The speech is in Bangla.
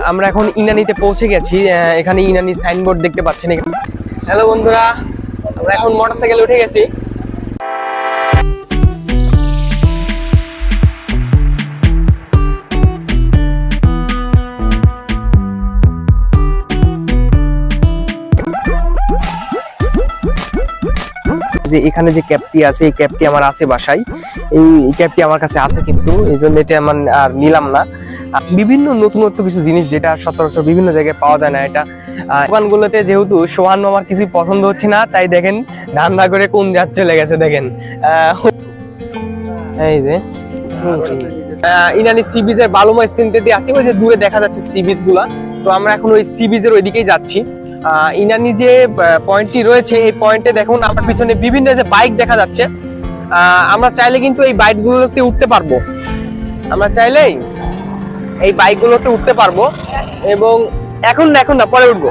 আমরা এখন ইনানিতে পৌঁছে গেছি। এখানে ইনানি সাইনবোর্ড দেখতে পাচ্ছেন। হ্যালো বন্ধুরা, আমরা এখন মোটরসাইকেলে উঠে গেছি। যে এখানে যে ক্যাপটি আছে, এই ক্যাপটি আমার আছে বাসায়। এই ক্যাপটি আমার কাছে আছে, কিন্তু এই জন্য এটা আমার আর নিলাম না। বিভিন্ন নতুনত্ব কিছু জিনিস যেটা সচরাচর বিভিন্ন জায়গায় পাওয়া যায় না, এটা দোকানগুলোতে যেহেতু সোহান আমার কিছু পছন্দ হচ্ছে না, তাই দেখেন ধান্দা করে কোন জাত চলে গেছে। দেখেন এই যে ইনানি সি বিচের বালুমা স্থানটিতে আছি, ওই যে দূরে দেখা যাচ্ছে সি বিচ গুলা। তো আমরা এখন ওই সি বিচের ওইদিকেই যাচ্ছি। ইনানি যে পয়েন্টটি রয়েছে, এই পয়েন্টে দেখুন আমার পিছনে বিভিন্ন যে বাইক দেখা যাচ্ছে। আমরা চাইলে কিন্তু এই বাইকগুলোতে উঠতে পারবো, আমরা চাইলেই এই বাইকগুলোতে উঠতে পারবো। এবং এখন না, পরে উঠবো।